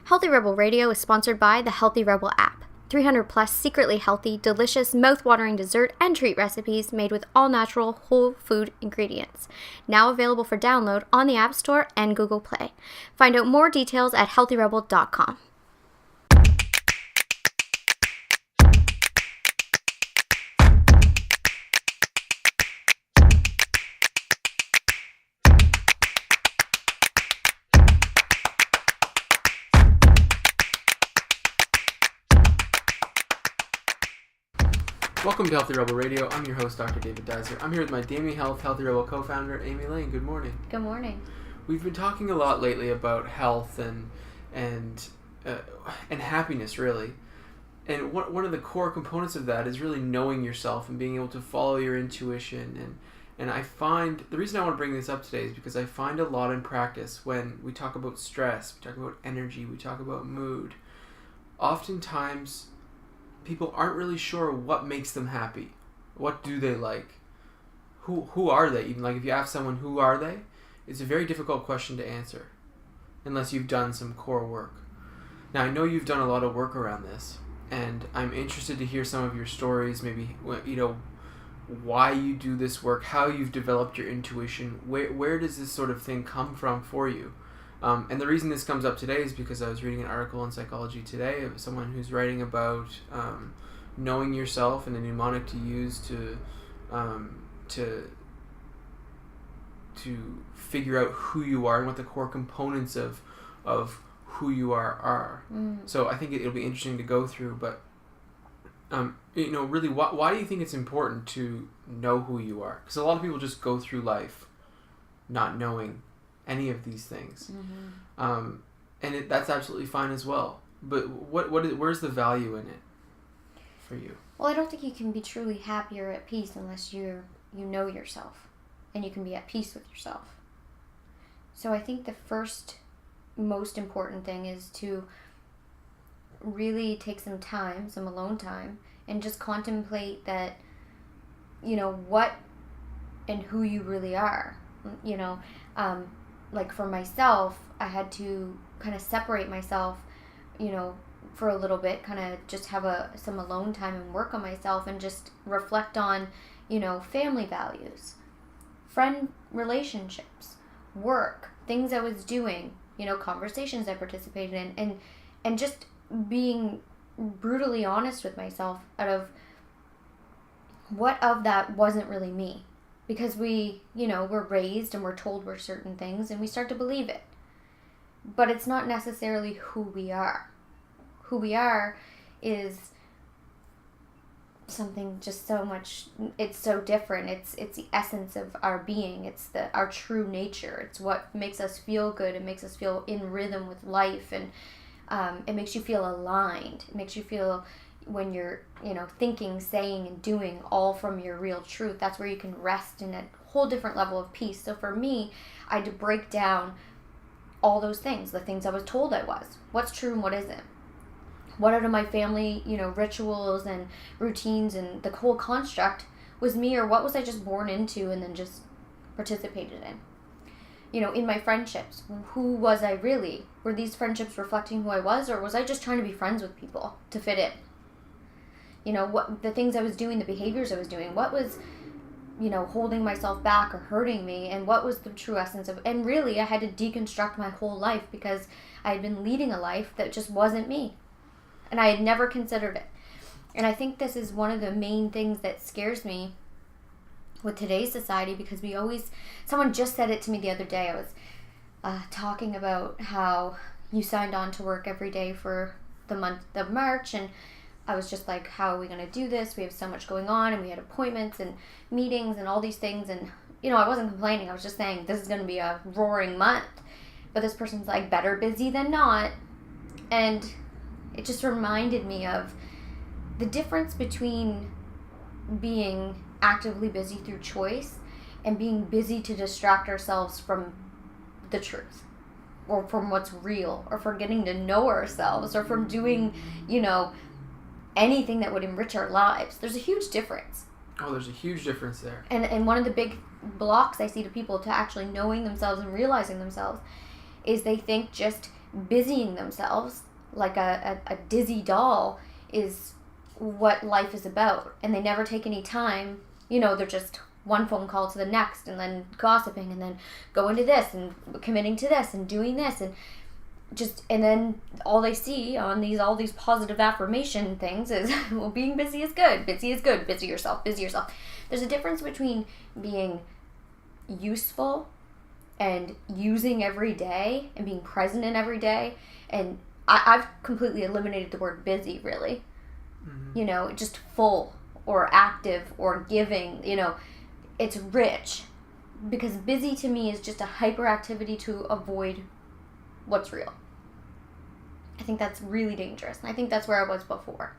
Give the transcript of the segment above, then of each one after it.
Healthy Rebel Radio is sponsored by the Healthy Rebel app. 300 plus secretly healthy, delicious, mouth-watering dessert and treat recipes made with all-natural, whole food ingredients. Now available for download on the App Store and Google Play. Find out more details at healthyrebel.com. Welcome to Healthy Rebel Radio. I'm your host, Dr. David Dizer. I'm here with my Damie Health Healthy Rebel co-founder, Amy Lane. Good morning. Good morning. We've been talking a lot lately about health and happiness, really. And one of the core components of that is really knowing yourself and being able to follow your intuition. And I find, the reason I want to bring this up today is because I find a lot in practice when we talk about stress, we talk about energy, we talk about mood. Oftentimes, people aren't really sure what makes them happy. What do they like? Who are they? Even like if you ask someone who are they, it's a very difficult question to answer unless you've done some core work. Now I know you've done a lot of work around this, and I'm interested to hear some of your stories, maybe why you do this work, how you've developed your intuition, where does this sort of thing come from for you? And the reason this comes up today is because I was reading an article in Psychology Today of someone who's writing about knowing yourself and a mnemonic to use to figure out who you are and what the core components of who you are. So I think it'll be interesting to go through. But really, why do you think it's important to know who you are? Because a lot of people just go through life not knowing any of these things, and that's absolutely fine as well. But where's the value in it for you? Well, I don't think you can be truly happy or at peace unless you know yourself, and you can be at peace with yourself. So I think the first most important thing is to really take some time, some alone time, and just contemplate that, what and who you really are. Like for myself, I had to kind of separate myself, for a little bit, kind of just have some alone time and work on myself and just reflect on, family values, friend relationships, work, things I was doing, conversations I participated in, and just being brutally honest with myself out of what of that wasn't really me. Because we, we're raised and we're told we're certain things and we start to believe it. But it's not necessarily who we are. Who we are is something just so much, it's so different. It's the essence of our being. It's our true nature. It's what makes us feel good. It makes us feel in rhythm with life, and it makes you feel aligned. It makes you feel when you're, thinking, saying, and doing all from your real truth. That's where you can rest in a whole different level of peace. So for me, I had to break down all those things, the things I was told I was. What's true and what isn't. What out of my family, rituals and routines and the whole construct was me, or what was I just born into and then just participated in? In my friendships, who was I really? Were these friendships reflecting who I was, or was I just trying to be friends with people to fit in? What the things I was doing, the behaviors I was doing, what was, holding myself back or hurting me, and what was the true essence of, and really I had to deconstruct my whole life because I had been leading a life that just wasn't me, and I had never considered it. And I think this is one of the main things that scares me with today's society, because someone just said it to me the other day. I was talking about how you signed on to work every day for the month of March, and I was just like, how are we going to do this? We have so much going on, and we had appointments and meetings and all these things. And, I wasn't complaining. I was just saying this is going to be a roaring month. But this person's like, better busy than not. And it just reminded me of the difference between being actively busy through choice and being busy to distract ourselves from the truth, or from what's real, or from getting to know ourselves, or from doing, anything that would enrich our lives. There's a huge difference. Oh, there's a huge difference there. And one of the big blocks I see to people to actually knowing themselves and realizing themselves is they think just busying themselves like a dizzy doll is what life is about. And they never take any time. They're just one phone call to the next, and then gossiping, and then going to this, and committing to this, and doing this, and then all they see on all these positive affirmation things is, well, being busy is good, busy yourself, busy yourself. There's a difference between being useful and using every day and being present in every day, and I've completely eliminated the word busy, really. Mm-hmm. Just full or active or giving, it's rich, because busy to me is just a hyperactivity to avoid what's real. I think that's really dangerous, and I think that's where I was before.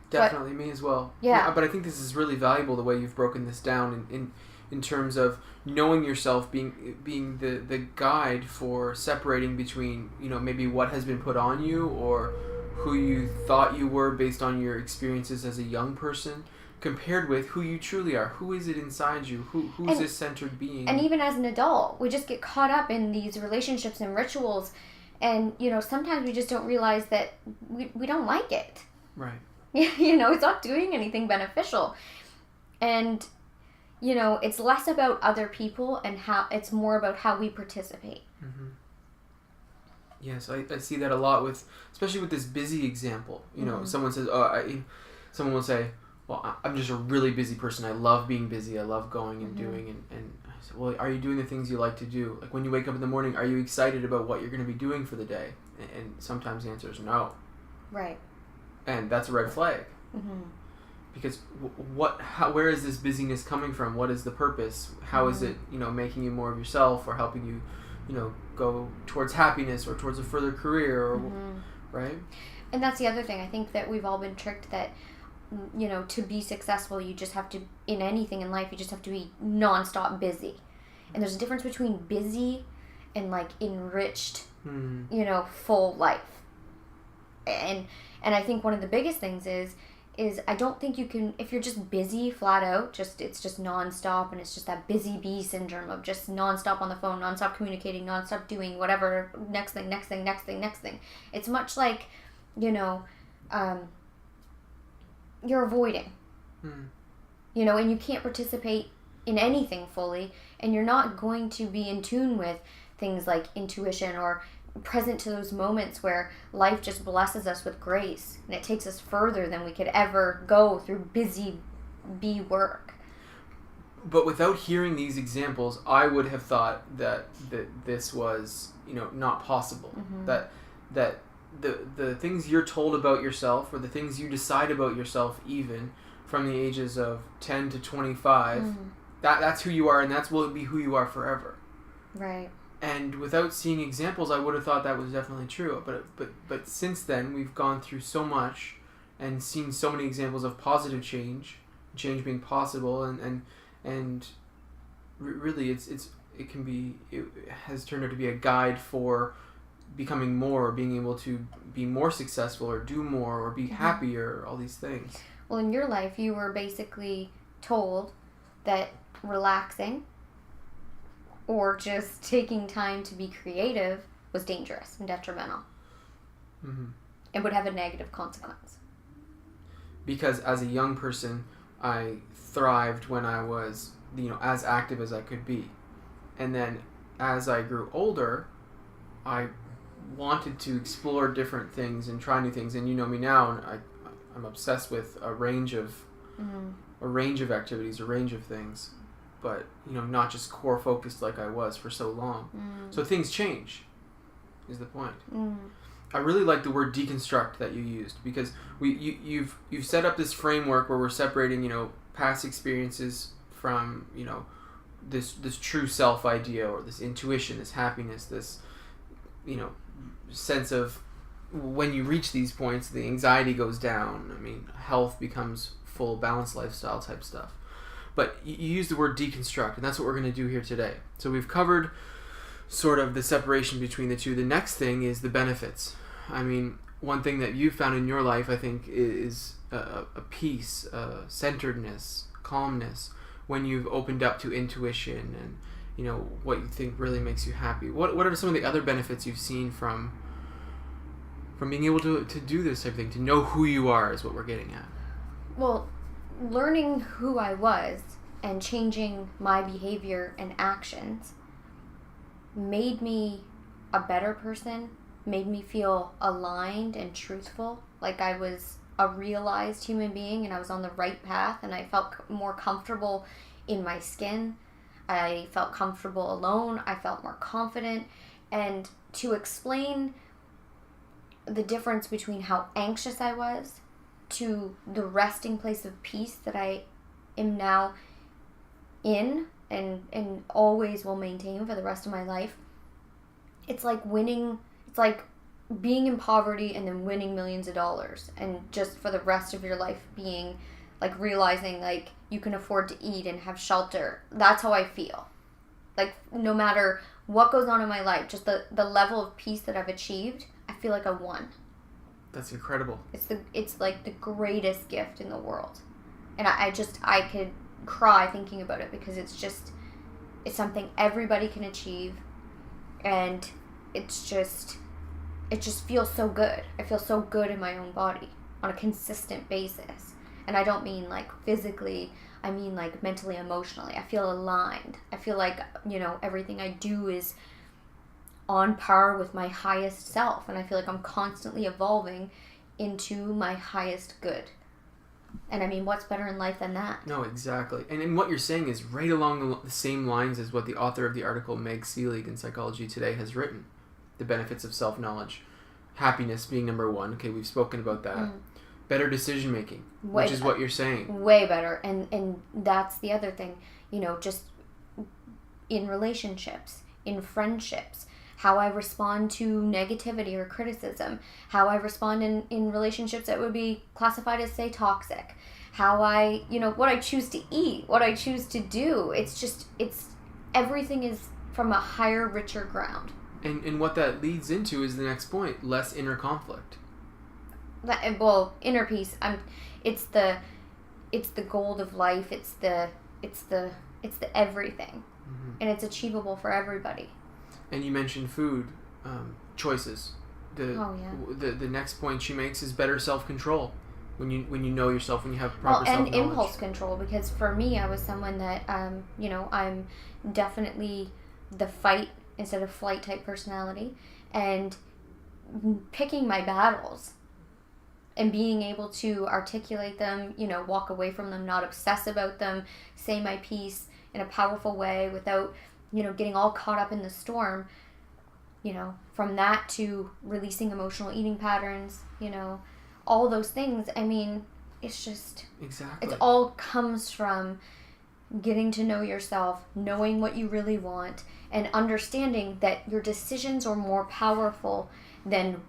Definitely, me as well. Yeah. But I think this is really valuable, the way you've broken this down in terms of knowing yourself, being the guide for separating between, maybe what has been put on you, or who you thought you were based on your experiences as a young person, compared with who you truly are. Who is it inside you? Who's this centered being? And even as an adult, we just get caught up in these relationships and rituals, and sometimes we just don't realize that we don't like it. Right. It's not doing anything beneficial. And it's less about other people and it's more about how we participate. Mm-hmm. Yes, I see that a lot especially with this busy example. Mm-hmm. Someone will say, well, I'm just a really busy person. I love being busy. I love going and mm-hmm. doing. And I said, well, are you doing the things you like to do? Like, when you wake up in the morning, are you excited about what you're going to be doing for the day? And sometimes the answer is no. Right. And that's a red flag. Mm-hmm. Because where is this busyness coming from? What is the purpose? How is it, making you more of yourself, or helping you, go towards happiness or towards a further career, or mm-hmm. right? And that's the other thing. I think that we've all been tricked that, to be successful, you just have to, in anything in life, you just have to be nonstop busy. And there's a difference between busy and like enriched, full life. And I think one of the biggest things is I don't think you can, if you're just busy flat out, it's just nonstop, and it's just that busy bee syndrome of just nonstop on the phone, nonstop communicating, nonstop doing whatever, next thing. It's much like, you're avoiding, and you can't participate in anything fully, and you're not going to be in tune with things like intuition or present to those moments where life just blesses us with grace, and it takes us further than we could ever go through busy bee work. But without hearing these examples, I would have thought that this was, not possible. Mm-hmm. That the things you're told about yourself, or the things you decide about yourself, even from the ages of 10 to 25, mm-hmm. that's who you are, and will be who you are forever. Right. And without seeing examples, I would have thought that was definitely true. But since then, we've gone through so much and seen so many examples of positive change being possible, and really, it has turned out to be a guide for becoming more, or being able to be more successful, or do more, or be mm-hmm. happier, all these things. Well, in your life, you were basically told that relaxing or just taking time to be creative was dangerous and detrimental. Mm-hmm. And would have a negative consequence. Because as a young person, I thrived when I was, as active as I could be. And then as I grew older, I wanted to explore different things and try new things. And you know me now, and I'm obsessed with a range of activities, a range of things. But, not just core focused like I was for so long. So things change, is the point. I really like the word deconstruct that you used, because you've set up this framework where we're separating, past experiences from, this true self idea, or this intuition, this happiness, this, sense of when you reach these points, the anxiety goes down. I mean, health becomes full, balanced lifestyle type stuff. But you use the word deconstruct, and that's what we're going to do here today. So we've covered sort of the separation between the two. The next thing is the benefits. I mean, one thing that you've found in your life, I think, is a peace, centeredness, calmness, when you've opened up to intuition what you think really makes you happy. What are some of the other benefits you've seen from being able to do this type of thing, to know who you are is what we're getting at? Well, learning who I was and changing my behavior and actions made me a better person, made me feel aligned and truthful, like I was a realized human being and I was on the right path, and I felt more comfortable in my skin. I felt comfortable alone. I felt more confident. And to explain the difference between how anxious I was to the resting place of peace that I am now in and always will maintain for the rest of my life, it's like winning, it's like being in poverty and then winning millions of dollars, and just for the rest of your life being like realizing like you can afford to eat and have shelter. That's how I feel. Like no matter what goes on in my life, just the level of peace that I've achieved, I feel like I won. That's incredible. It's like the greatest gift in the world. And I could cry thinking about it, because it's something everybody can achieve, and it just feels so good. I feel so good in my own body on a consistent basis. And I don't mean like physically, I mean like mentally, emotionally. I feel aligned. I feel like, everything I do is on par with my highest self. And I feel like I'm constantly evolving into my highest good. And I mean, what's better in life than that? No, exactly. And what you're saying is right along the same lines as what the author of the article, Meg Seelig, in Psychology Today has written. The benefits of self-knowledge. Happiness being number one. Okay, we've spoken about that. Better decision making, which is what you're saying. Way better. And that's the other thing, just in relationships, in friendships, how I respond to negativity or criticism, how I respond in relationships that would be classified as, say, toxic, how I, what I choose to eat, what I choose to do. It's everything is from a higher, richer ground. And what that leads into is the next point, less inner conflict. Inner peace. It's the gold of life. It's the everything, and it's achievable for everybody. And you mentioned food choices. The next point she makes is better self-control. When you know yourself, when you have proper self-knowledge. And impulse control, because for me, I was someone that I'm definitely the fight instead of flight type personality, and picking my battles and being able to articulate them, walk away from them, not obsess about them, say my piece in a powerful way without, getting all caught up in the storm, from that to releasing emotional eating patterns, all those things. I mean, it's just, exactly. It all comes from getting to know yourself, knowing what you really want, and understanding that your decisions are more powerful than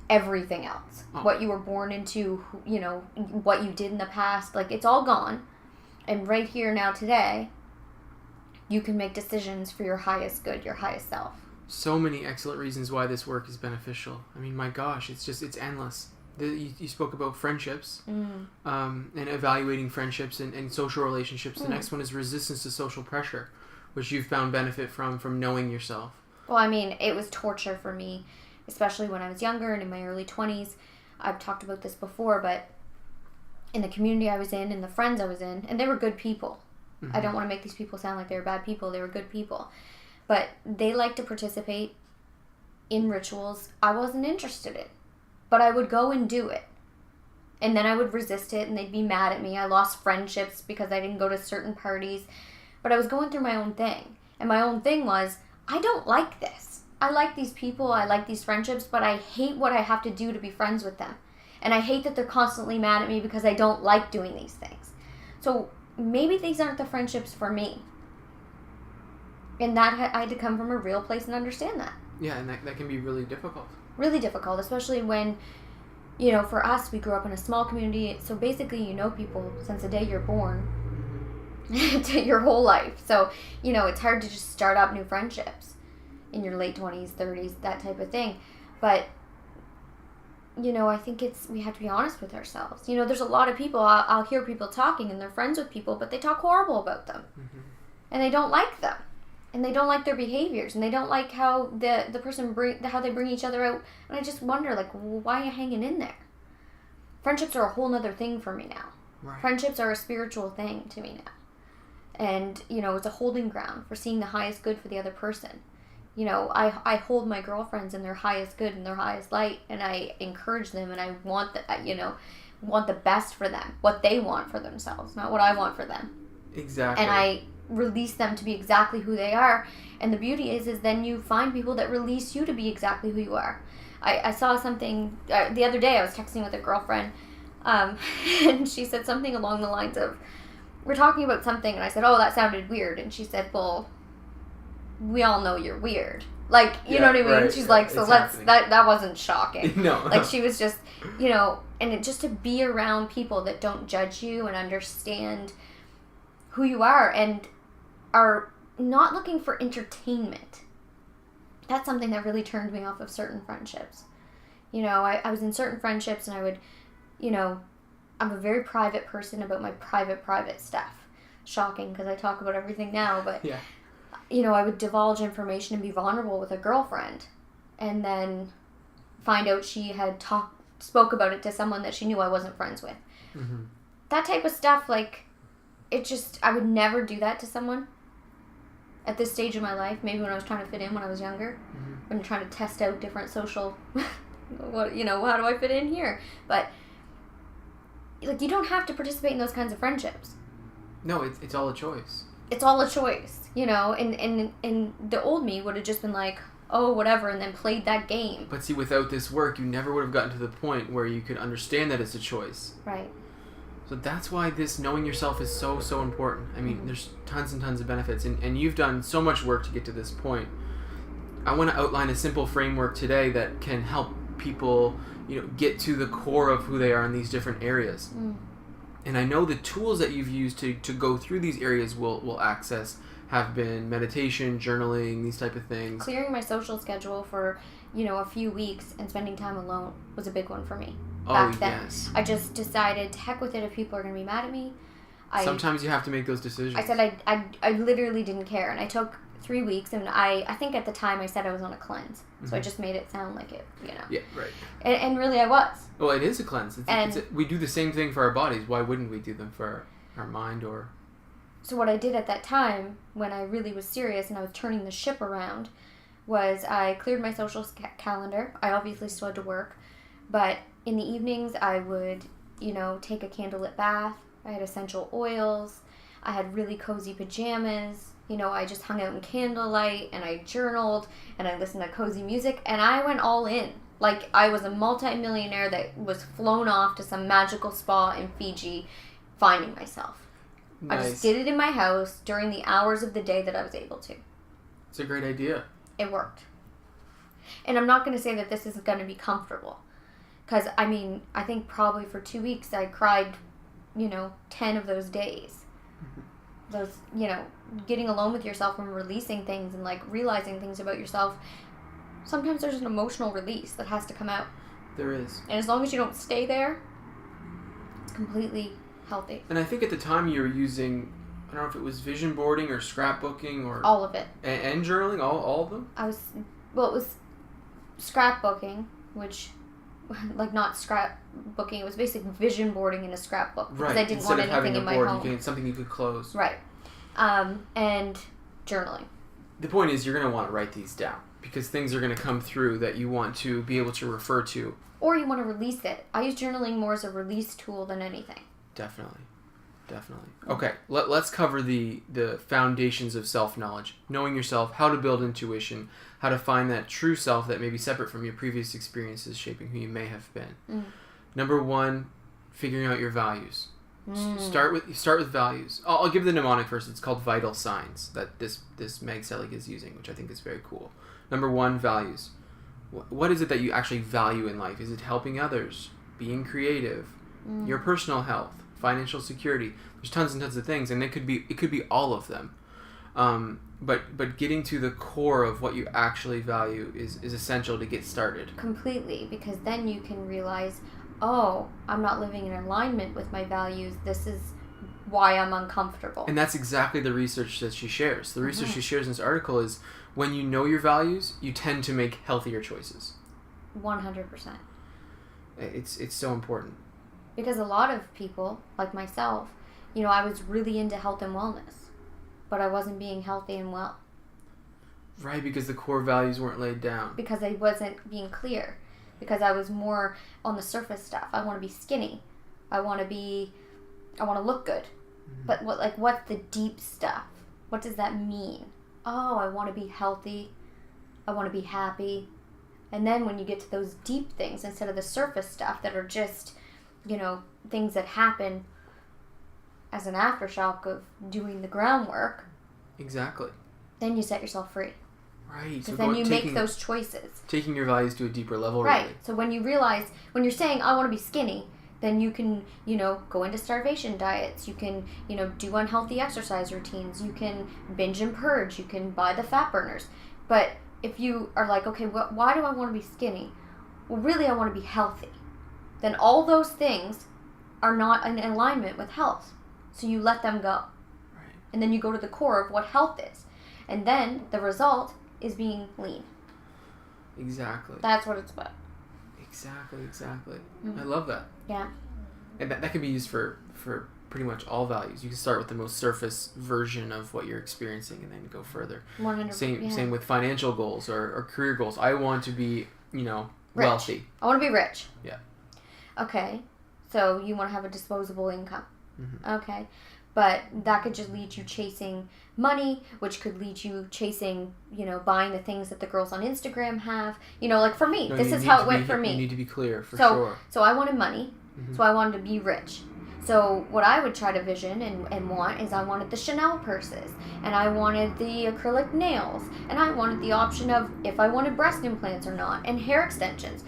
everything else. What you were born into, what you did in the past, like it's all gone. And right here now today, you can make decisions for your highest good, your highest self. So many excellent reasons why this work is beneficial. I mean, my gosh, it's endless. You spoke about friendships and evaluating friendships and social relationships. The next one is resistance to social pressure, which you've found benefit from knowing yourself. Well, I mean, it was torture for me, especially when I was younger and in my early 20s. I've talked about this before, but in the community I was in and the friends I was in, and they were good people. I don't want to make these people sound like they were bad people. They were good people. But they liked to participate in rituals I wasn't interested in. But I would go and do it. And then I would resist it, and they'd be mad at me. I lost friendships because I didn't go to certain parties. But I was going through my own thing. And my own thing was, I don't like this. I like these people, I like these friendships, but I hate what I have to do to be friends with them. And I hate that they're constantly mad at me because I don't like doing these things. So maybe these aren't the friendships for me. And that I had to come from a real place and understand that. Yeah, and that can be really difficult. Really difficult, especially when, for us, we grew up in a small community. So basically, people since the day you're born to your whole life. So, it's hard to just start up new friendships in your late 20s, 30s, that type of thing. But, I think we have to be honest with ourselves. There's a lot of people, I'll hear people talking and they're friends with people, but they talk horrible about them. And they don't like them. and they don't like their behaviors, and they don't like how the person how they bring each other out. And I just wonder, like, why are you hanging in there? Friendships are a whole nother thing for me now. Right. Friendships are a spiritual thing to me now. And, you know, it's a holding ground for seeing the highest good for the other person. You know, I hold my girlfriends in their highest good and their highest light, and I encourage them, and I want want the best for them, what they want for themselves, not what I want for them. Exactly. And I release them to be exactly who they are. And the beauty is then you find people that release you to be exactly who you are. I saw something the other day. I was texting with a girlfriend, and she said something along the lines of, we're talking about something, and I said, oh, that sounded weird. And she said, well, we all know you're weird. Like, you know what I mean? Right. She's like, so that wasn't shocking. No. Like, she was just, you know, and just to be around people that don't judge you and understand who you are and are not looking for entertainment. That's something that really turned me off of certain friendships. You know, I was in certain friendships, and I would, you know, I'm a very private person about my private stuff. Shocking, because I talk about everything now, but, yeah. You know, I would divulge information and be vulnerable with a girlfriend, and then find out she had spoke about it to someone that she knew I wasn't friends with. Mm-hmm. That type of stuff, like, I would never do that to someone at this stage of my life. Maybe when I was trying to fit in when I was younger, when trying to test out different social, how do I fit in here? But, like, you don't have to participate in those kinds of friendships. No, it's all a choice. It's all a choice, you know, and the old me would have just been like, oh, whatever, and then played that game. But see, without this work, you never would have gotten to the point where you could understand that it's a choice. Right. So that's why this knowing yourself is so, so important. I mean, there's tons and tons of benefits, and you've done so much work to get to this point. I want to outline a simple framework today that can help people, you know, get to the core of who they are in these different areas. And I know the tools that you've used to go through these areas will access have been meditation, journaling, these type of things. Clearing my social schedule for, you know, a few weeks and spending time alone was a big one for me. Back then. Yes. I just decided, to heck with it if people are going to be mad at me. Sometimes you have to make those decisions. I said I literally didn't care, and I took 3 weeks, and I think at the time I said I was on a cleanse, so I just made it sound like it, you know. Yeah, right. And really I was. Well, it is a cleanse. We do the same thing for our bodies. Why wouldn't we do them for our mind or... So what I did at that time, when I really was serious and I was turning the ship around, was I cleared my social calendar. I obviously still had to work, but in the evenings I would, you know, take a candlelit bath. I had essential oils. I had really cozy pajamas. You know, I just hung out in candlelight, and I journaled, and I listened to cozy music, and I went all in. Like, I was a multi-millionaire that was flown off to some magical spa in Fiji, finding myself. Nice. I just did it in my house during the hours of the day that I was able to. It's a great idea. It worked. And I'm not going to say that this is going to be comfortable. Because, I mean, I think probably for 2 weeks I cried, you know, 10 of those days. Those, you know, getting alone with yourself and releasing things and, like, realizing things about yourself. Sometimes there's an emotional release that has to come out. There is. And as long as you don't stay there, it's completely healthy. And I think at the time you were using, I don't know if it was vision boarding or scrapbooking or... All of it. And journaling? All of them? It was scrapbooking, which... like, not scrapbooking. It was basically vision boarding in a scrapbook. Because I didn't want anything in my home. Something you could close. Right. And journaling. The point is, you're going to want to write these down. Because things are going to come through that you want to be able to refer to. Or you want to release it. I use journaling more as a release tool than anything. Definitely. Okay, let's cover the foundations of self-knowledge. Knowing yourself, how to build intuition, how to find that true self that may be separate from your previous experiences shaping who you may have been. Number 1, figuring out your values. Start with values. I'll give the mnemonic first. It's called Vital Signs that this Meg Selig is using, which I think is very cool. Number 1, values. What is it that you actually value in life? Is it helping others, being creative, your personal health, financial security? There's tons and tons of things, and it could be all of them. But getting to the core of what you actually value is essential to get started. Completely, because then you can realize, oh, I'm not living in alignment with my values. This is why I'm uncomfortable. And that's exactly the research that she shares. The research she shares in this article is when you know your values, you tend to make healthier choices. 100%. It's so important. Because a lot of people, like myself, I was really into health and wellness, but I wasn't being healthy and well. Right, because the core values weren't laid down. Because I wasn't being clear. Because I was more on the surface stuff. I want to be skinny. I want to look good. But what's the deep stuff? What does that mean? Oh, I want to be healthy. I want to be happy. And then when you get to those deep things, instead of the surface stuff that are just, things that happen as an aftershock of doing the groundwork. Exactly. Then you set yourself free. Right. Because then you make those choices. Taking your values to a deeper level, right. Really. So when you realize, when you're saying, I want to be skinny, then you can, go into starvation diets. You can, do unhealthy exercise routines. You can binge and purge. You can buy the fat burners. But if you are like, okay, why do I want to be skinny? Well, really, I want to be healthy. Then all those things are not in alignment with health. So you let them go. Right. And then you go to the core of what health is. And then the result is being lean. Exactly. That's what it's about. Exactly. I love that. Yeah. And that can be used for pretty much all values. You can start with the most surface version of what you're experiencing and then go further. 100%. Same with financial goals or career goals. I want to be, wealthy. I want to be rich. Yeah. Okay. So you want to have a disposable income. Mm-hmm. Okay. But that could just lead you chasing money, which could lead you chasing, buying the things that the girls on Instagram have. For me, this is how it went for me. You need to be clear, sure. So I wanted money. Mm-hmm. So I wanted to be rich. So what I would try to vision and want is I wanted the Chanel purses. And I wanted the acrylic nails. And I wanted the option of if I wanted breast implants or not. And hair extensions.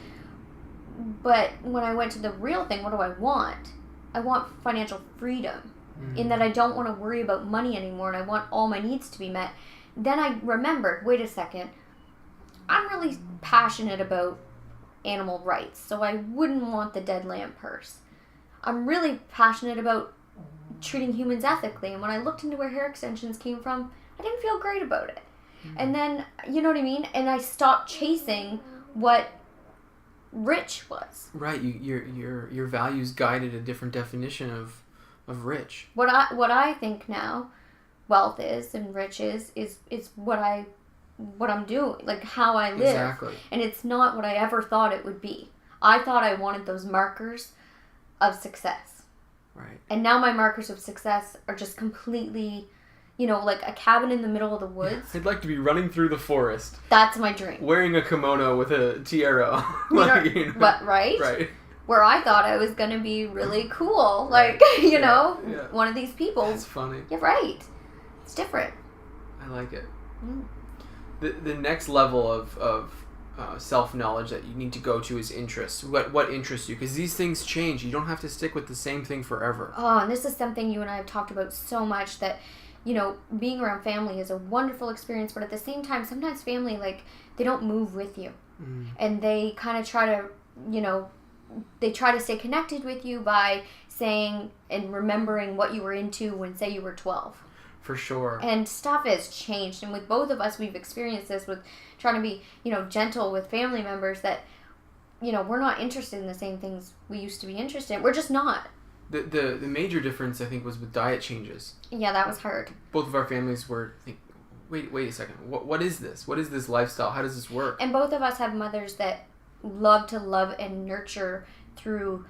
But when I went to the real thing, what do I want? I want financial freedom. In that I don't want to worry about money anymore and I want all my needs to be met. Then I remembered, wait a second, I'm really passionate about animal rights, so I wouldn't want the dead lamb purse. I'm really passionate about treating humans ethically, and when I looked into where hair extensions came from, I didn't feel great about it. And then, you know what I mean? And I stopped chasing what rich was. Right, your values guided a different definition of rich. What I think now wealth is and rich is what I'm doing, like how I live. Exactly. And it's not what I ever thought it would be. I thought I wanted those markers of success. Right. And now my markers of success are just completely, like a cabin in the middle of the woods. I'd like to be running through the forest. That's my dream. Wearing a kimono with a tiara. But right? Right. Where I thought I was going to be really cool. Like, one of these people. That's funny. You're right. It's different. I like it. The next level of self-knowledge that you need to go to is interests. What interests you? Because these things change. You don't have to stick with the same thing forever. Oh, and this is something you and I have talked about so much that, being around family is a wonderful experience, but at the same time, sometimes family, they don't move with you. And they kind of try to, they try to stay connected with you by saying and remembering what you were into when, say, you were 12. For sure. And stuff has changed. And with both of us, we've experienced this with trying to be, gentle with family members that, we're not interested in the same things we used to be interested in. We're just not. The major difference, I think, was with diet changes. Yeah, that was hard. Both of our families were wait a second. What is this? What is this lifestyle? How does this work? And both of us have mothers that love and nurture through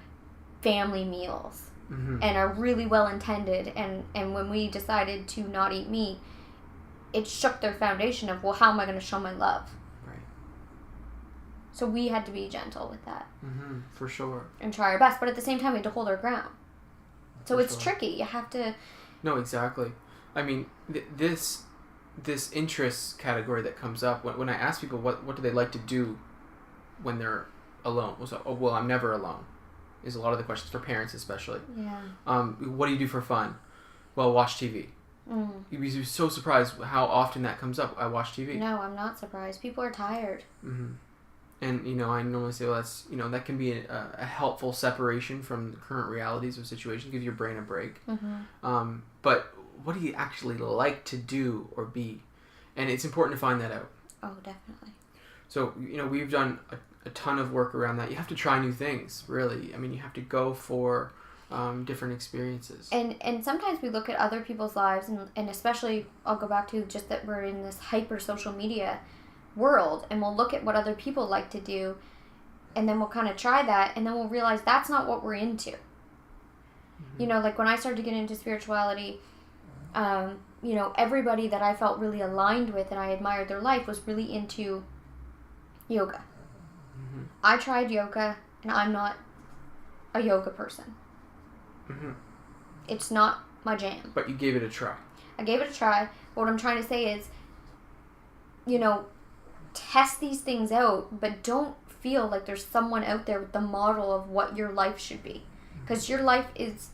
family meals. And are really well intended, and when we decided to not eat meat, it shook their foundation of, well, how am I going to show my love? Right. So we had to be gentle with that. For sure. And try our best, but at the same time we had to hold our ground. So it's tricky. You have to... No, exactly. I mean, this interest category that comes up, when I ask people what do they like to do when they're alone, well, I'm never alone. Is a lot of the questions for parents, especially. Yeah. What do you do for fun? Well, watch TV. You'd be so surprised how often that comes up. I watch TV. No, I'm not surprised. People are tired. And, I normally say, well, that's, that can be a helpful separation from the current realities of situations, give your brain a break. Mm-hmm. But what do you actually like to do or be? And it's important to find that out. Oh, definitely. So, we've done a ton of work around that. You have to try new things, really. I mean, you have to go for different experiences. And sometimes we look at other people's lives, and especially, I'll go back to just that we're in this hyper social media world, and we'll look at what other people like to do, and then we'll kind of try that, and then we'll realize that's not what we're into. Mm-hmm. Like when I started to get into spirituality, everybody that I felt really aligned with and I admired their life was really into yoga. Mm-hmm. I tried yoga, and I'm not a yoga person. Mm-hmm. It's not my jam. But you gave it a try. I gave it a try. But what I'm trying to say is, test these things out, but don't feel like there's someone out there with the model of what your life should be. Because your life is,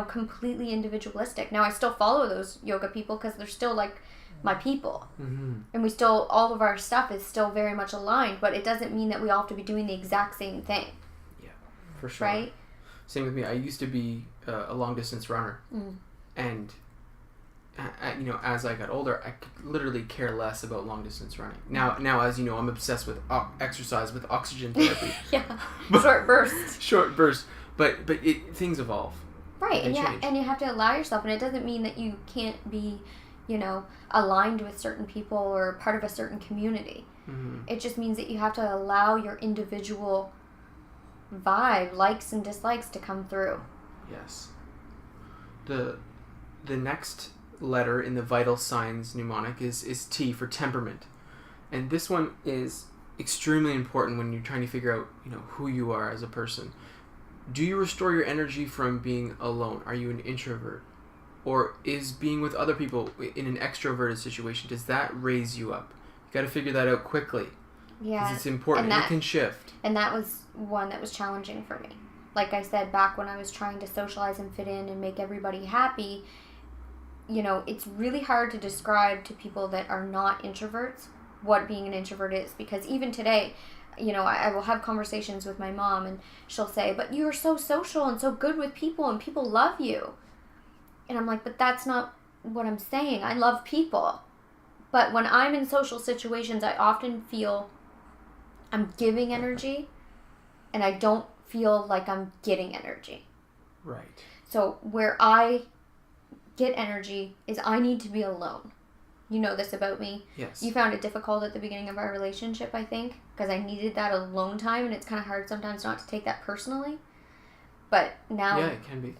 completely individualistic. Now, I still follow those yoga people because they're still like my people. Mm-hmm. And all of our stuff is still very much aligned, but it doesn't mean that we all have to be doing the exact same thing. Yeah, for sure. Right? Same with me. I used to be a long-distance runner. Mm. And as I got older, I could literally care less about long distance running. Now, as you know, I'm obsessed with exercise, with oxygen therapy. Yeah, short bursts. Short bursts, but things evolve. Right, and change. And you have to allow yourself, and it doesn't mean that you can't be, aligned with certain people or part of a certain community. Mm-hmm. It just means that you have to allow your individual vibe, likes and dislikes, to come through. Yes. The next letter in the vital signs mnemonic is T for temperament. And this one is extremely important when you're trying to figure out, who you are as a person. Do you restore your energy from being alone? Are you an introvert? Or is being with other people in an extroverted situation, does that raise you up? You got to figure that out quickly. Yeah. Because it's important. It can shift. And that was one that was challenging for me. Like I said, back when I was trying to socialize and fit in and make everybody happy, it's really hard to describe to people that are not introverts what being an introvert is. Because even today, I will have conversations with my mom, and she'll say, but you're so social and so good with people and people love you. And I'm like, but that's not what I'm saying. I love people. But when I'm in social situations, I often feel I'm giving energy, and I don't feel like I'm getting energy. Right. So where I get energy is I need to be alone. You know this about me. Yes. You found it difficult at the beginning of our relationship, I think, because I needed that alone time, and it's kind of hard sometimes not to take that personally. But now, yeah, it can be.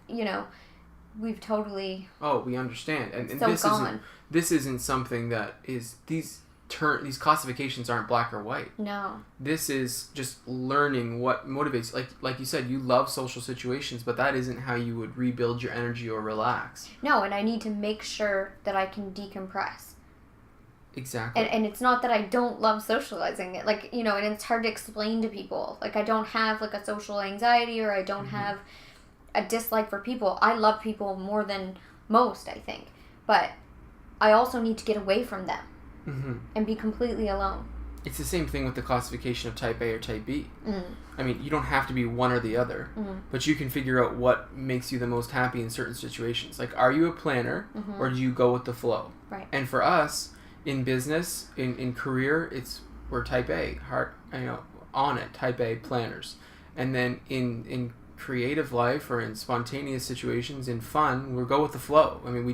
We've totally. Oh, we understand, and so this gone. This isn't something that is these classifications aren't black or white. No. This is just learning what motivates. Like you said, you love social situations, but that isn't how you would rebuild your energy or relax. No, and I need to make sure that I can decompress. Exactly. And it's not that I don't love socializing. And it's hard to explain to people. Like, I don't have, a social anxiety, or I don't have a dislike for people. I love people more than most, I think. But I also need to get away from them. Mm-hmm. And be completely alone. It's the same thing with the classification of type A or type B. Mm. I mean, you don't have to be one or the other, but you can figure out what makes you the most happy in certain situations. Like, are you a planner, or do you go with the flow? Right. And for us, in business, in career, we're type A, on it, type A planners. And then in creative life or in spontaneous situations, in fun, we'll go with the flow. I mean, we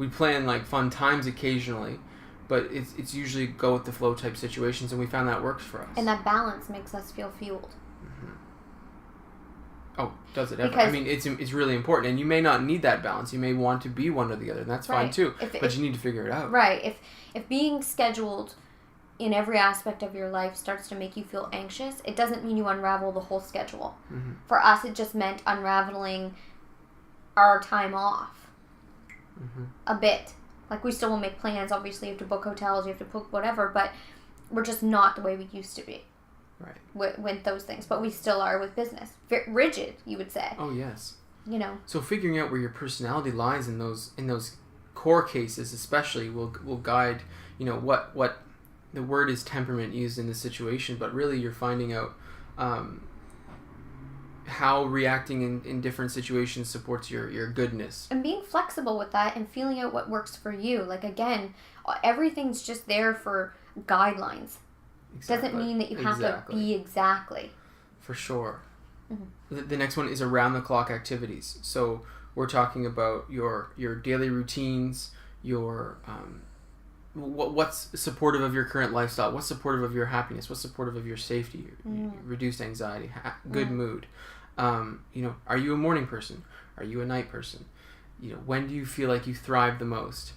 plan like fun times occasionally, but it's usually go with the flow type situations, and we found that works for us. And that balance makes us feel fueled. Mm-hmm. Oh, does it ever? Because, I mean, it's really important, and you may not need that balance. You may want to be one or the other, and that's fine too. But you need to figure it out. Right. If being scheduled in every aspect of your life starts to make you feel anxious, it doesn't mean you unravel the whole schedule. Mm-hmm. For us, it just meant unraveling our time off a bit. Like, we still will make plans. Obviously, you have to book hotels, you have to book whatever, but we're just not the way we used to be. Right. With those things. But we still are with business. Rigid, you would say. Oh, yes. So figuring out where your personality lies in those core cases especially will guide, what the word is temperament used in this situation, but really you're finding out how reacting in different situations supports your goodness. And being flexible with that and feeling out what works for you. Like, again, everything's just there for guidelines. Exactly. Doesn't mean that you have to be exactly. For sure. Mm-hmm. The next one is around-the-clock activities. So we're talking about your daily routines, your what's supportive of your current lifestyle, what's supportive of your happiness, what's supportive of your safety, reduced anxiety, good mood. Are you a morning person? Are you a night person? When do you feel like you thrive the most?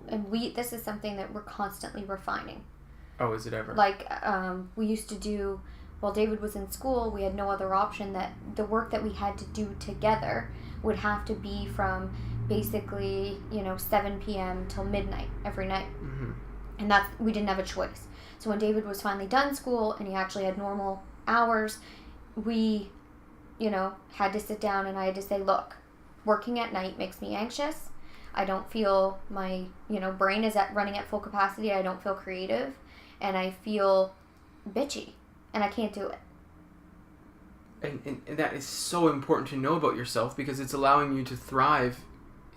And this is something that we're constantly refining. Oh, is it ever? Like, we used to do, while David was in school, we had no other option that the work that we had to do together would have to be from basically, 7 p.m. till midnight every night. Mm-hmm. And we didn't have a choice. So when David was finally done school and he actually had normal hours, we, had to sit down and I had to say, look, working at night makes me anxious. I don't feel my, brain is running at full capacity. I don't feel creative. And I feel bitchy. And I can't do it. And that is so important to know about yourself because it's allowing you to thrive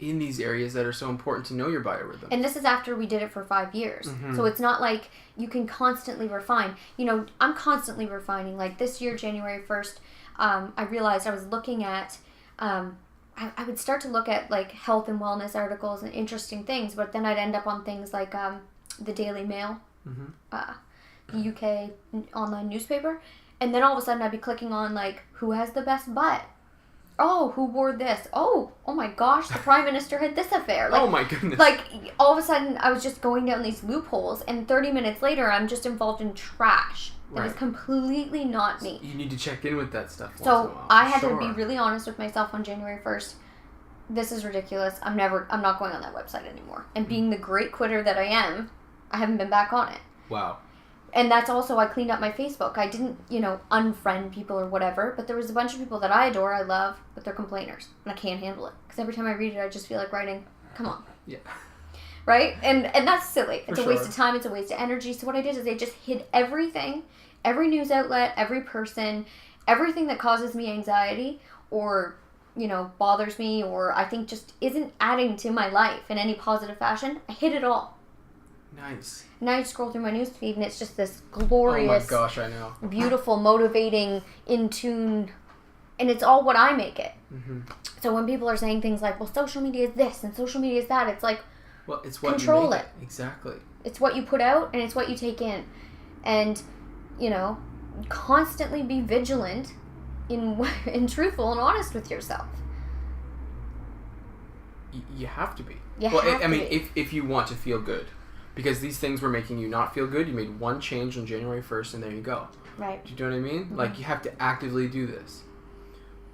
in these areas that are so important to know your biorhythms. And this is after we did it for 5 years. Mm-hmm. So it's not like you can constantly refine. I'm constantly refining. Like this year, January 1st, I realized I was looking at, I would start to look at like health and wellness articles and interesting things, but then I'd end up on things like the Daily Mail, the UK online newspaper. And then all of a sudden I'd be clicking on like, who has the best butt? Oh, who wore this? Oh my gosh, the Prime Minister had this affair. Like, oh my goodness. Like, all of a sudden, I was just going down these loopholes, and 30 minutes later, I'm just involved in trash. That is completely not me. You need to check in with that stuff once in a So, while, I had to be really honest with myself on January 1st. This is ridiculous. I'm not going on that website anymore. And being the great quitter that I am, I haven't been back on it. Wow. And that's also, I cleaned up my Facebook. I didn't, unfriend people or whatever, but there was a bunch of people that I adore, I love, but they're complainers. And I can't handle it. Because every time I read it, I just feel like writing, come on. Yeah. Right? And that's silly. It's For a waste of time. It's a waste of energy. So what I did is I just hid everything, every news outlet, every person, everything that causes me anxiety or, bothers me or I think just isn't adding to my life in any positive fashion. I hid it all. Nice. Now you scroll through my newsfeed and it's just this glorious, oh my gosh, I know, beautiful, motivating, in tune, and it's all what I make it. Mm-hmm. So when people are saying things like, well, social media is this and social media is that, it's like, well, it's what control you make it. Exactly. It's what you put out and it's what you take in. And, constantly be vigilant and truthful and honest with yourself. You have to be. If you want to feel good. Because these things were making you not feel good. You made one change on January 1st and there you go. Right. Do you know what I mean? Mm-hmm. Like, you have to actively do this.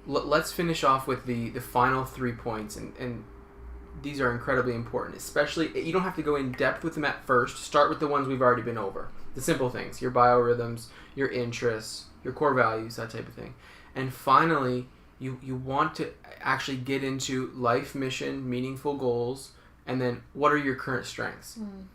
Let's finish off with the final 3 points. And these are incredibly important. Especially, you don't have to go in depth with them at first. Start with the ones we've already been over. The simple things. Your biorhythms, your interests, your core values, that type of thing. And finally, you want to actually get into life mission, meaningful goals, and then what are your current strengths? Mm.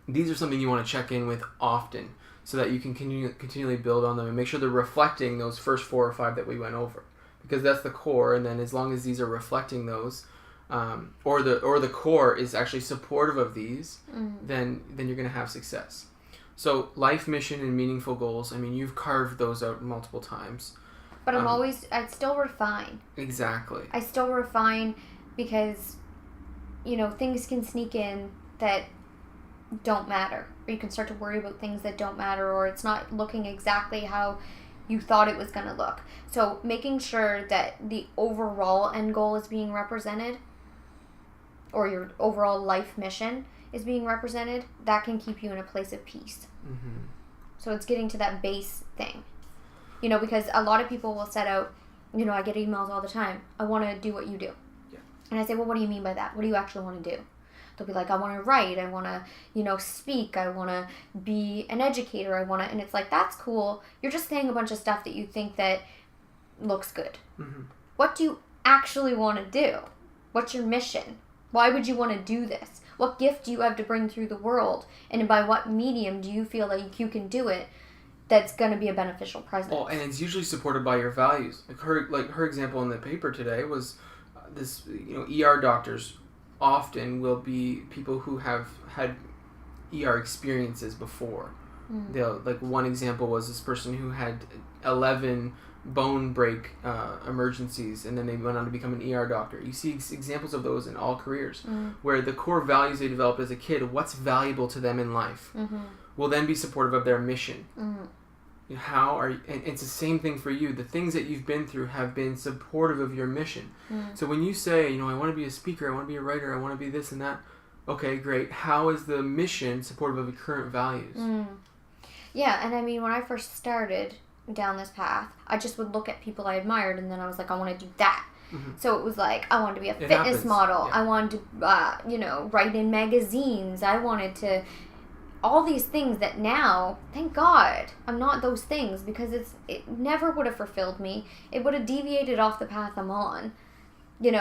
These are something you want to check in with often so that you can continually build on them and make sure they're reflecting those first 4 or 5 that we went over. Because that's the core, and then as long as these are reflecting those, or the core is actually supportive of these, then you're going to have success. So life mission and meaningful goals, you've carved those out multiple times. But I still refine. Exactly. I still refine because, things can sneak in that don't matter. Or you can start to worry about things that don't matter, or it's not looking exactly how you thought it was going to look. So making sure that the overall end goal is being represented, or your overall life mission is being represented, that can keep you in a place of peace. Mm-hmm. So it's getting to that base thing. Because a lot of people will set out, I get emails all the time, I want to do what you do. Yeah. And I say, well, what do you mean by that? What do you actually want to do? They'll be like, I want to write, I want to, speak, I want to be an educator, and it's like, that's cool. You're just saying a bunch of stuff that you think that looks good. Mm-hmm. What do you actually want to do? What's your mission? Why would you want to do this? What gift do you have to bring through the world? And by what medium do you feel like you can do it that's going to be a beneficial presence? Well, and it's usually supported by your values. Her example in the paper today was this, ER doctors often will be people who have had ER experiences before. One example was this person who had 11 bone break emergencies, and then they went on to become an ER doctor. You see examples of those in all careers, where the core values they developed as a kid, what's valuable to them in life, will then be supportive of their mission. And it's the same thing for you. The things that you've been through have been supportive of your mission. So when you say, I want to be a speaker, I want to be a writer, I want to be this and that, okay, great. How is the mission supportive of your current values? Yeah, and I mean, when I first started down this path, I just would look at people I admired, and then I was like, I want to do that. So it was like, I wanted to be a fitness model. Yeah. I wanted to, write in magazines. I wanted to... all these things that now, thank God, I'm not those things, because it never would have fulfilled me. It would have deviated off the path I'm on. You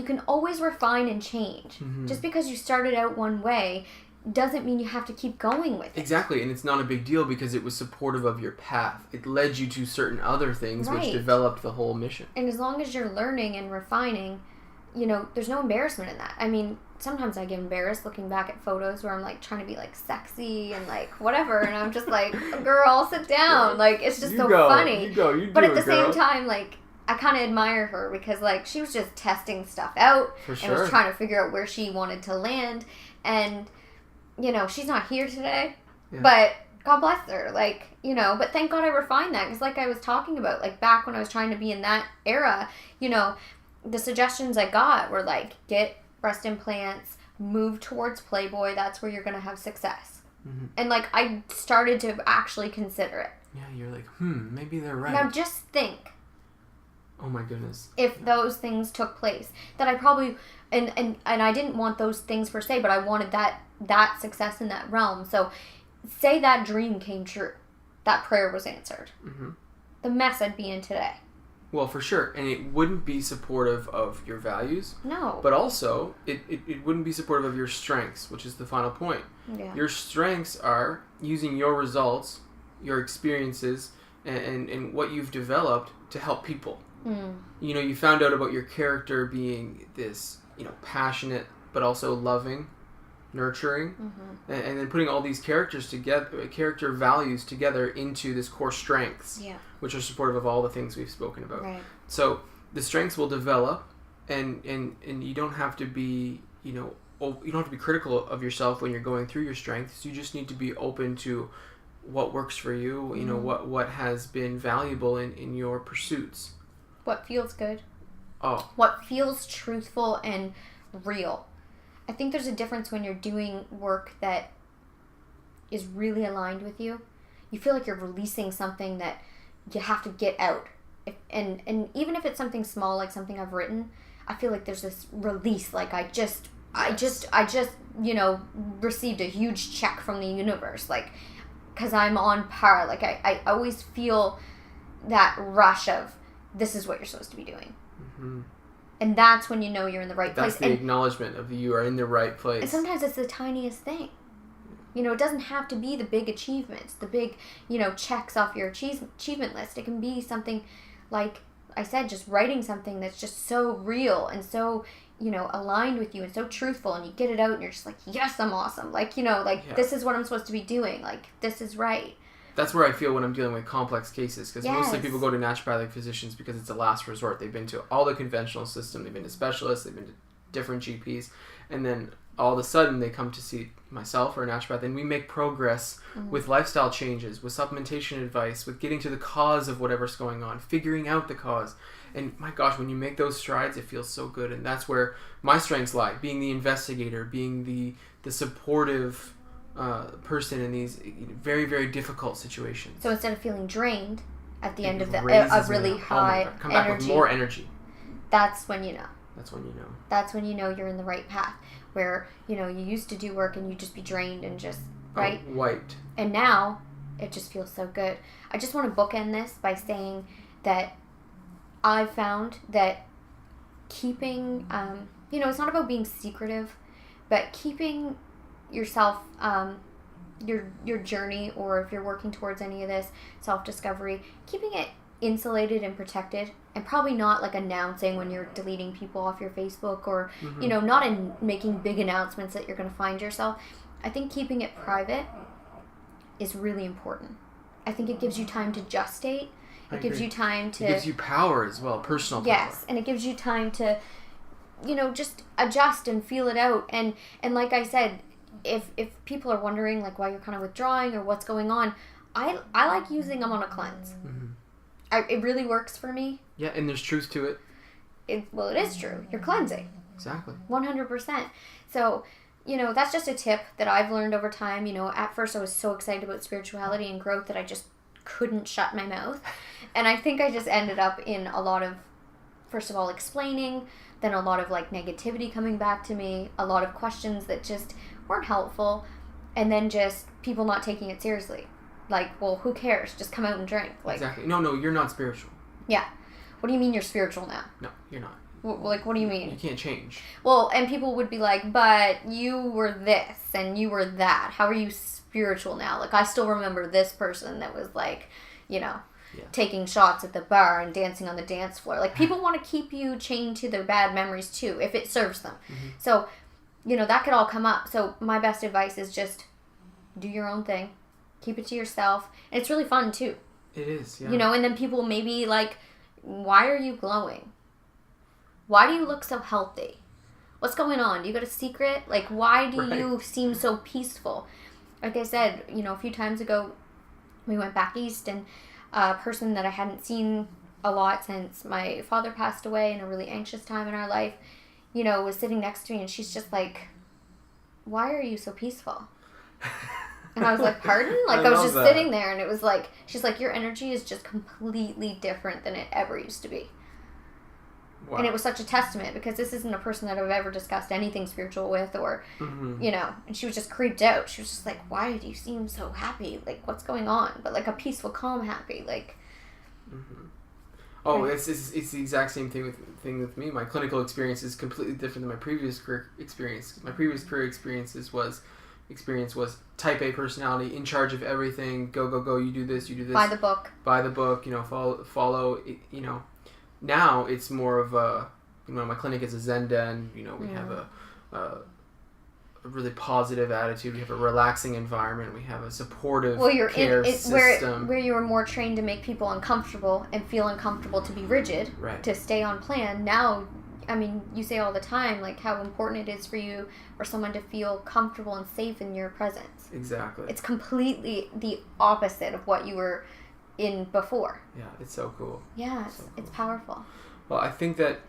can always refine and change. Just because you started out one way doesn't mean you have to keep going with it. Exactly, and it's not a big deal because it was supportive of your path. It led you to certain other things, which developed the whole mission. And as long as you're learning and refining, there's no embarrassment in that. I mean, sometimes I get embarrassed looking back at photos where I'm like trying to be like sexy and like whatever, and I'm just like, girl, sit down. Like, it's just funny. But at the same time, like, I kind of admire her because like she was just testing stuff out and was trying to figure out where she wanted to land. And she's not here today, but God bless her. Like, but thank God I refined that, because like I was talking about, like back when I was trying to be in that era, the suggestions I got were like, get breast implants, move towards Playboy, that's where you're going to have success. And like I started to actually consider it. Yeah, you're like, maybe they're right. Now just think. Oh my goodness. If those things took place, that I probably, and I didn't want those things per se, but I wanted that success in that realm. So say that dream came true, that prayer was answered. The mess I'd be in today. Well, for sure. And it wouldn't be supportive of your values. No. But also, it wouldn't be supportive of your strengths, which is the final point. Yeah. Your strengths are using your results, your experiences, and what you've developed to help people. You found out about your character being this, passionate, but also loving, nurturing, and then putting all these characters together, character values together into this core strengths, which are supportive of all the things we've spoken about. Right. So the strengths will develop, and you don't have to be, you don't have to be critical of yourself when you're going through your strengths. You just need to be open to what works for you, what has been valuable in your pursuits. What feels good. Oh. What feels truthful and real. I think there's a difference when you're doing work that is really aligned with you. You feel like you're releasing something that you have to get out. And even if it's something small, like something I've written, I feel like there's this release. Like I just received a huge check from the universe. Like, because I'm on par. Like I always feel that rush of, this is what you're supposed to be doing. And that's when you know you're in the right place. That's the acknowledgement of you are in the right place. And sometimes it's the tiniest thing. It doesn't have to be the big achievements, the big, checks off your achievement list. It can be something, like I said, just writing something that's just so real and so, aligned with you and so truthful, and you get it out and you're just like, yes, I'm awesome. Like, this is what I'm supposed to be doing. Like, this is right. That's where I feel when I'm dealing with complex cases, because mostly people go to naturopathic physicians because it's a last resort. They've been to all the conventional system, they've been to specialists, they've been to different GPs, and then all of a sudden they come to see myself or a naturopath, and we make progress with lifestyle changes, with supplementation advice, with getting to the cause of whatever's going on, figuring out the cause. And my gosh, when you make those strides, it feels so good, and that's where my strengths lie, being the investigator, being the supportive person in these very, very difficult situations. So instead of feeling drained at the end of a really high come back with more energy. That's when you know. That's when you know. That's when you know you're in the right path. Where, you used to do work and you'd just be drained and just, right? Wiped. And now, it just feels so good. I just want to bookend this by saying that I've found that keeping it's not about being secretive, but keeping yourself, your journey, or if you're working towards any of this self-discovery, keeping it insulated and protected, and probably not like announcing when you're deleting people off your Facebook, or not making big announcements that you're going to find yourself. I think keeping it private is really important. I think it gives you time to gestate. It gives you time to... It gives you power as well, personal power. Yes, and it gives you time to, just adjust and feel it out. And like I said, if people are wondering like why you're kind of withdrawing or what's going on, I like using them on a cleanse. It really works for me. Yeah, and there's truth to it. It is true. You're cleansing. Exactly. 100%. So, that's just a tip that I've learned over time. At first I was so excited about spirituality and growth that I just couldn't shut my mouth. And I think I just ended up in a lot of, first of all, explaining, then a lot of like negativity coming back to me, a lot of questions that just weren't helpful, and then just people not taking it seriously. Like, well, who cares? Just come out and drink. Like, exactly. No, you're not spiritual. Yeah. What do you mean you're spiritual now? No, you're not. What do you mean? You can't change. Well, and people would be like, but you were this and you were that. How are you spiritual now? Like, I still remember this person that was like, taking shots at the bar and dancing on the dance floor. Like, people want to keep you chained to their bad memories too, if it serves them. So, that could all come up. So my best advice is just do your own thing. Keep it to yourself. And it's really fun too. It is, yeah. And then people maybe like, why are you glowing? Why do you look so healthy? What's going on? Do you got a secret? Like, why do you seem so peaceful? Like I said, a few times ago, we went back east, and a person that I hadn't seen a lot since my father passed away in a really anxious time in our life, was sitting next to me, and she's just like, why are you so peaceful? And I was like, pardon? Like, I was just sitting there, and it was like, she's like, your energy is just completely different than it ever used to be. Wow. And it was such a testament, because this isn't a person that I've ever discussed anything spiritual with, or, and she was just creeped out. She was just like, why do you seem so happy? Like, what's going on? But like a peaceful, calm, happy, like... Oh, it's the exact same thing with me. My clinical experience is completely different than my previous career experience. My previous career experience was type A personality, in charge of everything, go, you do this. Buy the book, follow, Now it's more of a, my clinic is a Zen den, we have a really positive attitude, we have a relaxing environment, we have a supportive care system. Where you were more trained to make people uncomfortable and feel uncomfortable to be rigid, to stay on plan. Now, you say all the time, like, how important it is for you, for someone to feel comfortable and safe in your presence. Exactly. It's completely the opposite of what you were in before. Yeah, it's so cool. Yeah, it's powerful. Well, I think that,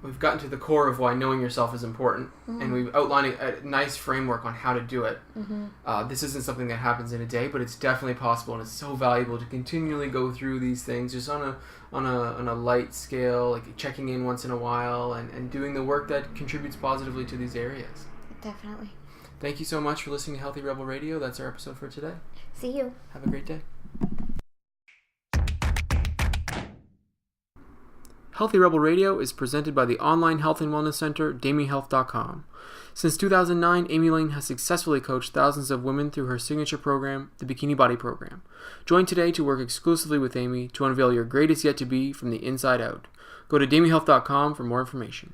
we've gotten to the core of why knowing yourself is important, and we've outlined a nice framework on how to do it. This isn't something that happens in a day, but it's definitely possible, and it's so valuable to continually go through these things just on a light scale, like checking in once in a while, and doing the work that contributes positively to these areas. Definitely. Thank you so much for listening to Healthy Rebel Radio. That's our episode for today. See you. Have a great day. Healthy Rebel Radio is presented by the online health and wellness center, DamiHealth.com. Since 2009, Amy Lane has successfully coached thousands of women through her signature program, the Bikini Body Program. Join today to work exclusively with Amy to unveil your greatest yet to be from the inside out. Go to DamiHealth.com for more information.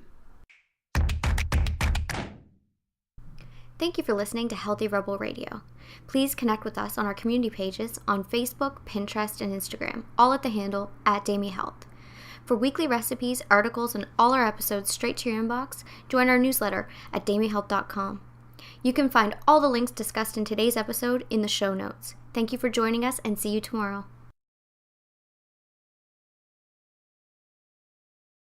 Thank you for listening to Healthy Rebel Radio. Please connect with us on our community pages on Facebook, Pinterest, and Instagram, all at the handle @DamiHealth. For weekly recipes, articles, and all our episodes straight to your inbox, join our newsletter at DamiHealth.com. You can find all the links discussed in today's episode in the show notes. Thank you for joining us, and see you tomorrow.